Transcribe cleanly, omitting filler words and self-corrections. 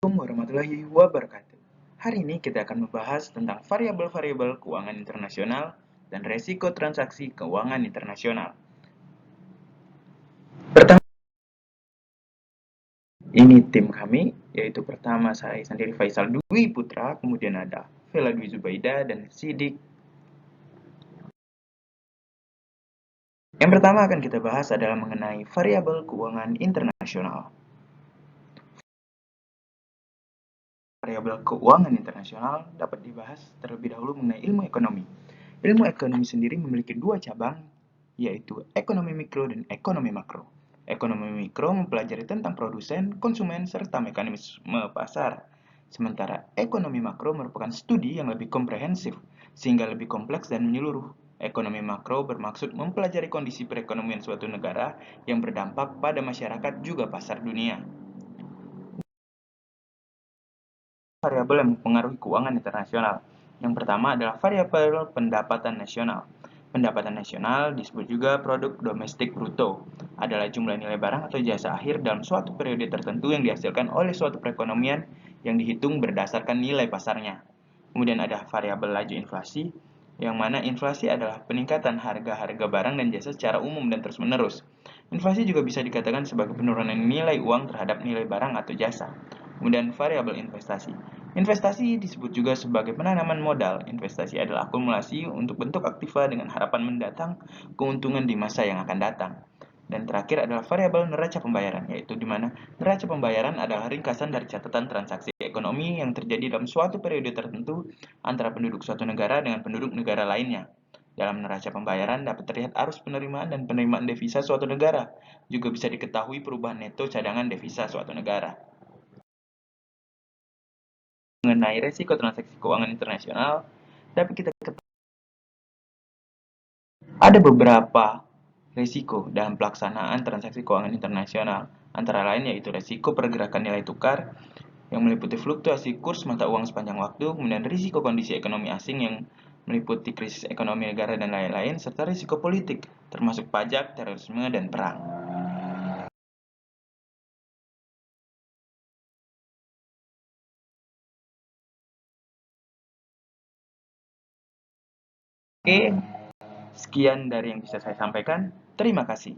Assalamualaikum warahmatullahi wabarakatuh. Hari ini kita akan membahas tentang variabel-variabel keuangan internasional dan resiko transaksi keuangan internasional. Pertama, ini tim kami, yaitu pertama saya sendiri Faisal Dwi Putra, kemudian ada Vela Dwi Zubaida dan Sidik. Yang pertama akan kita bahas adalah mengenai variabel keuangan internasional. Variabel keuangan internasional dapat dibahas terlebih dahulu mengenai ilmu ekonomi. Ilmu ekonomi sendiri memiliki dua cabang, yaitu ekonomi mikro dan ekonomi makro. Ekonomi mikro mempelajari tentang produsen, konsumen, serta mekanisme pasar. Sementara ekonomi makro merupakan studi yang lebih komprehensif, sehingga lebih kompleks dan menyeluruh. Ekonomi makro bermaksud mempelajari kondisi perekonomian suatu negara yang berdampak pada masyarakat juga pasar dunia. Variabel yang mempengaruhi keuangan internasional. Yang pertama adalah variabel pendapatan nasional. Pendapatan nasional disebut juga produk domestik bruto, adalah jumlah nilai barang atau jasa akhir dalam suatu periode tertentu yang dihasilkan oleh suatu perekonomian yang dihitung berdasarkan nilai pasarnya. Kemudian ada variabel laju inflasi, yang mana inflasi adalah peningkatan harga-harga barang dan jasa secara umum dan terus-menerus. Inflasi juga bisa dikatakan sebagai penurunan nilai uang terhadap nilai barang atau jasa. Kemudian variabel investasi. Investasi disebut juga sebagai penanaman modal. Investasi adalah akumulasi untuk bentuk aktiva dengan harapan mendatang keuntungan di masa yang akan datang. Dan terakhir adalah variabel neraca pembayaran, yaitu di mana neraca pembayaran adalah ringkasan dari catatan transaksi ekonomi yang terjadi dalam suatu periode tertentu antara penduduk suatu negara dengan penduduk negara lainnya. Dalam neraca pembayaran dapat terlihat arus penerimaan dan penerimaan devisa suatu negara. Juga bisa diketahui perubahan neto cadangan devisa suatu negara. Mengenai resiko transaksi keuangan internasional, dapat kita ketahui ada beberapa risiko dalam pelaksanaan transaksi keuangan internasional, antara lain yaitu risiko pergerakan nilai tukar yang meliputi fluktuasi kurs mata uang sepanjang waktu, kemudian risiko kondisi ekonomi asing yang meliputi krisis ekonomi negara dan lain-lain, serta risiko politik termasuk pajak, terorisme, dan perang. Oke, sekian dari yang bisa saya sampaikan. Terima kasih.